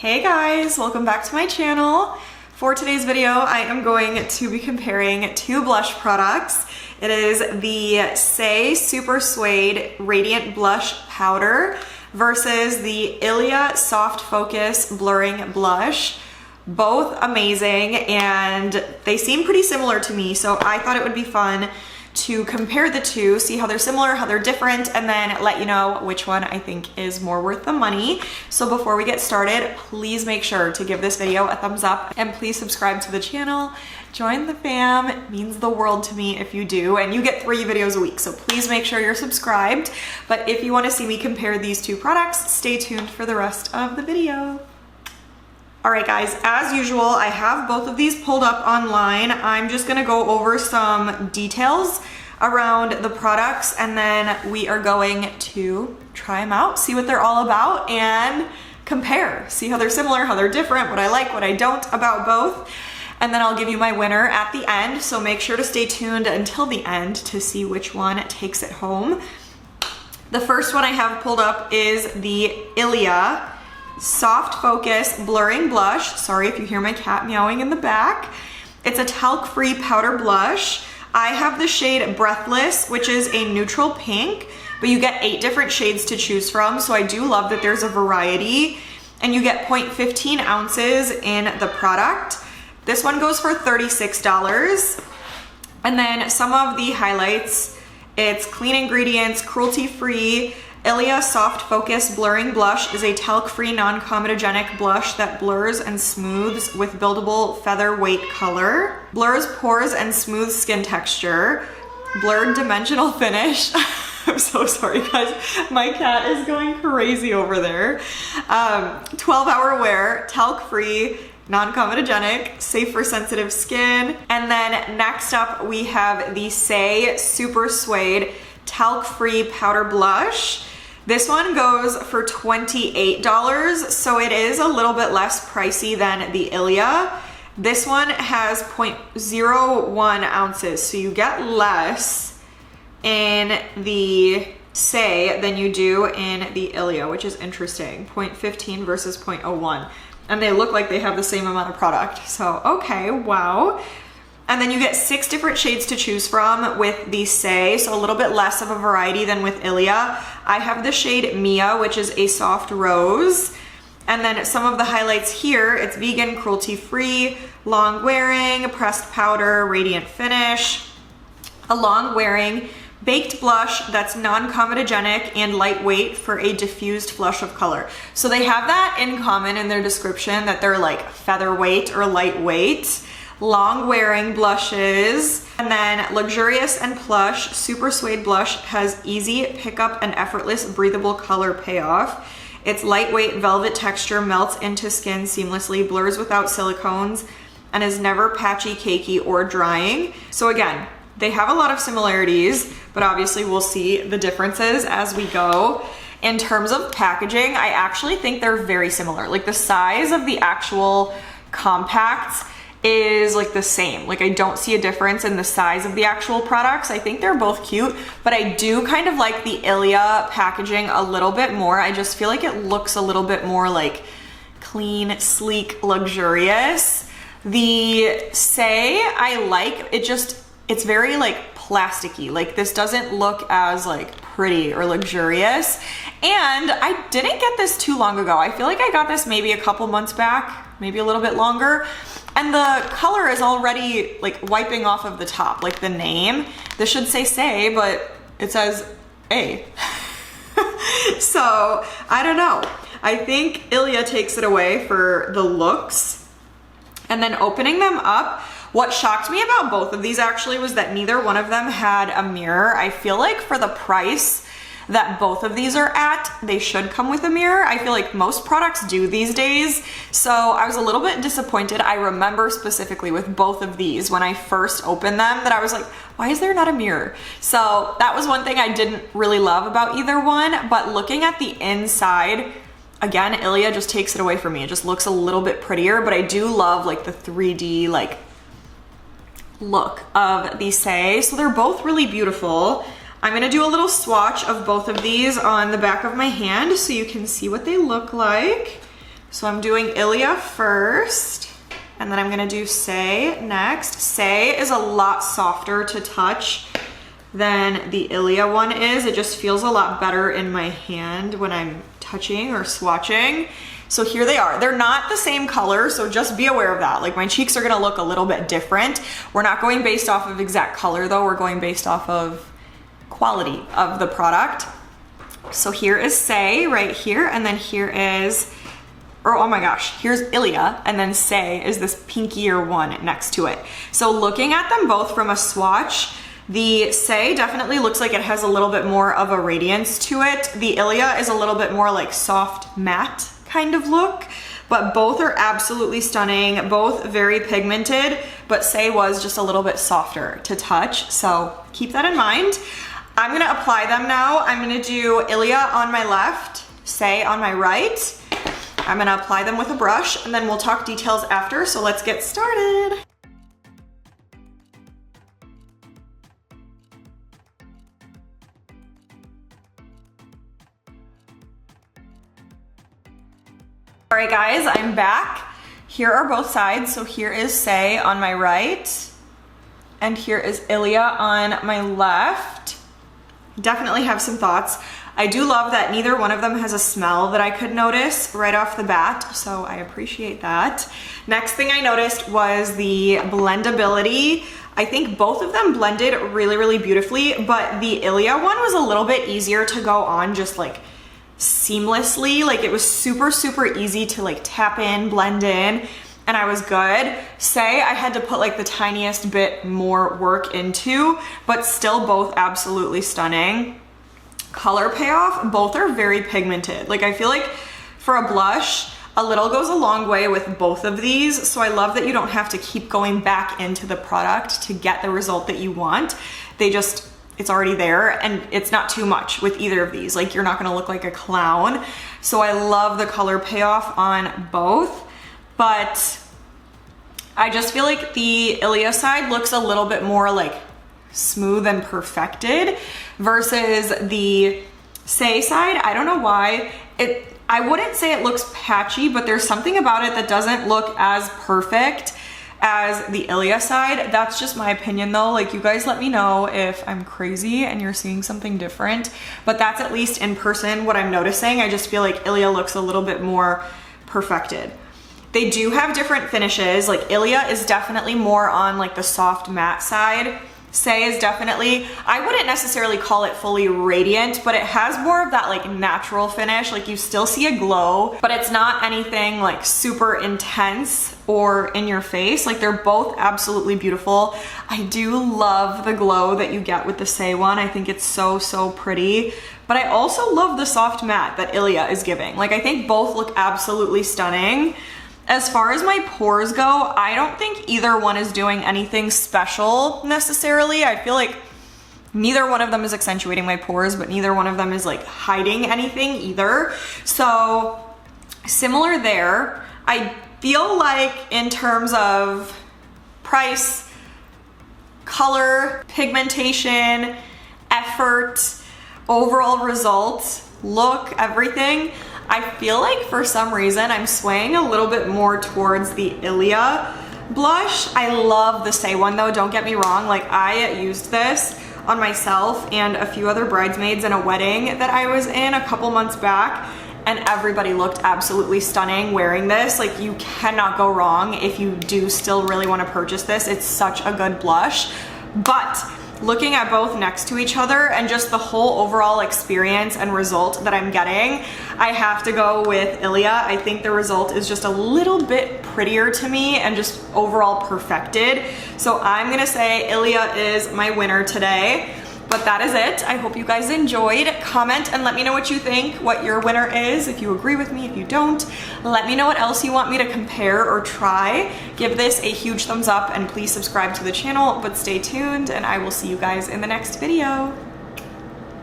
Hey guys, welcome back to my channel. For today's video, I am going to be comparing two blush products. It is the Saie Supersuede Radiant Blush Powder versus the ILIA Soft Focus Blurring Blush. Both amazing, and they seem pretty similar to me, so I thought it would be fun to compare the two, see how they're similar, how they're different, and then let you know which one I think is more worth the money. So before we get started, please make sure to give this video a thumbs up and please subscribe to the channel. Join the fam. It means the world to me if you do, and you get 3 videos a week, so please make sure you're subscribed. But if you want to see me compare these two products, stay tuned for the rest of the video. All right guys, as usual, I have both of these pulled up online. I'm just gonna go over some details around the products, and then we are going to try them out, see what they're all about, and compare. See how they're similar, how they're different, what I like, what I don't about both. And then I'll give you my winner at the end, so make sure to stay tuned until the end to see which one takes it home. The first one I have pulled up is the ILIA Soft Focus Blurring Blush. Sorry if you hear my cat meowing in the back. It's a talc-free powder blush. I have the shade Breathless, which is a neutral pink, but you get 8 different shades to choose from, so I do love that there's a variety, and you get 0.15 ounces in the product. This one goes for $36. And then some of the highlights, it's clean ingredients, cruelty-free. ILIA Soft Focus Blurring Blush is a talc-free non-comedogenic blush that blurs and smooths with buildable featherweight color, blurs pores and smooths skin texture, blurred dimensional finish. I'm so sorry guys, my cat is going crazy over there. 12-hour wear, talc-free, non-comedogenic, safe for sensitive skin. And then next up we have the Saie Supersuede talc-free powder blush. This one goes for $28, so it is a little bit less pricey than the ILIA. This one has 0.01 ounces, so you get less in the Saie than you do in the ILIA, which is interesting. 0.15 versus 0.01. And they look like they have the same amount of product, so okay, wow. And then you get 6 different shades to choose from with the Saie, so a little bit less of a variety than with ILIA. I have the shade Mia, which is a soft rose. And then some of the highlights here, it's vegan, cruelty-free, long wearing, pressed powder, radiant finish, a long wearing baked blush that's non-comedogenic and lightweight for a diffused flush of color. So they have that in common in their description, that they're like featherweight or lightweight. Long wearing blushes, and then luxurious and plush Supersuede blush has easy pickup and effortless breathable color payoff. Its lightweight velvet texture melts into skin seamlessly, blurs without silicones, and is never patchy, cakey, or drying. So again, they have a lot of similarities, but obviously we'll see the differences as we go. In terms of packaging, I actually think they're very similar. Like the size of the actual compacts is like the same. Like I don't see a difference in the size of the actual products. I think they're both cute, but I do kind of like the ILIA packaging a little bit more. I just feel like it looks a little bit more like clean, sleek, luxurious. The Saie I like, it's very like plasticky. Like this doesn't look as like pretty or luxurious. And I didn't get this too long ago. I feel like I got this maybe a couple months back, maybe a little bit longer. And the color is already like wiping off of the top, like the name. This should say Saie, but it says A. So I don't know. I think ILIA takes it away for the looks. And then opening them up, what shocked me about both of these actually was that neither one of them had a mirror. I feel like for the price that both of these are at, they should come with a mirror. I feel like most products do these days, so I was a little bit disappointed. I remember specifically with both of these when I first opened them that I was like, why is there not a mirror? So that was one thing I didn't really love about either one, but looking at the inside, again, ILIA just takes it away from me. It just looks a little bit prettier, but I do love like the 3D like look of the Saie. So they're both really beautiful. I'm gonna do a little swatch of both of these on the back of my hand so you can see what they look like. So I'm doing ILIA first, and then I'm gonna do Saie next. Saie is a lot softer to touch than the ILIA one is. It just feels a lot better in my hand when I'm touching or swatching. So here they are. They're not the same color, so just be aware of that. Like my cheeks are gonna look a little bit different. We're not going based off of exact color though, we're going based off of quality of the product. So here is Saie right here, and then here is, or oh my gosh, here's ILIA, and then Saie is this pinkier one next to it. So looking at them both from a swatch, the Saie definitely looks like it has a little bit more of a radiance to it. The ILIA is a little bit more like soft matte kind of look, but both are absolutely stunning, both very pigmented, but Saie was just a little bit softer to touch, so keep that in mind. I'm gonna apply them now. I'm gonna do ILIA on my left, Saie on my right. I'm gonna apply them with a brush, and then we'll talk details after, so let's get started. All right guys, I'm back. Here are both sides. So here is Saie on my right, and here is ILIA on my left. Definitely have some thoughts. I do love that neither one of them has a smell that I could notice right off the bat, so I appreciate that. Next thing I noticed was the blendability. I think both of them blended really, really beautifully, but the ILIA one was a little bit easier to go on just like seamlessly. Like it was super, super easy to like tap in, blend in, and I was good. Saie I had to put like the tiniest bit more work into, but still both absolutely stunning. Color payoff, both are very pigmented. Like I feel like for a blush, a little goes a long way with both of these. So I love that you don't have to keep going back into the product to get the result that you want. It's already there, and it's not too much with either of these. Like you're not gonna look like a clown. So I love the color payoff on both, but I just feel like the ILIA side looks a little bit more like smooth and perfected versus the Saie side. I don't know why. I wouldn't say it looks patchy, but there's something about it that doesn't look as perfect as the ILIA side. That's just my opinion though. Like you guys let me know if I'm crazy and you're seeing something different, but that's at least in person what I'm noticing. I just feel like ILIA looks a little bit more perfected. They do have different finishes. Like ILIA is definitely more on like the soft matte side. Saie is definitely, I wouldn't necessarily call it fully radiant, but it has more of that like natural finish. Like you still see a glow, but it's not anything like super intense or in your face. Like they're both absolutely beautiful. I do love the glow that you get with the Saie one. I think it's so, so pretty. But I also love the soft matte that ILIA is giving. Like I think both look absolutely stunning. As far as my pores go, I don't think either one is doing anything special necessarily. I feel like neither one of them is accentuating my pores, but neither one of them is like hiding anything either. So similar there. I feel like in terms of price, color, pigmentation, effort, overall results, look, everything, I feel like for some reason I'm swaying a little bit more towards the ILIA blush. I love the Saie one though, don't get me wrong. Like I used this on myself and a few other bridesmaids in a wedding that I was in a couple months back, and everybody looked absolutely stunning wearing this. Like you cannot go wrong if you do still really want to purchase this. It's such a good blush. But looking at both next to each other and just the whole overall experience and result that I'm getting, I have to go with ILIA. I think the result is just a little bit prettier to me and just overall perfected. So I'm gonna say ILIA is my winner today. But that is it. I hope you guys enjoyed. Comment and let me know what you think, what your winner is, if you agree with me, if you don't. Let me know what else you want me to compare or try. Give this a huge thumbs up and please subscribe to the channel, but stay tuned and I will see you guys in the next video.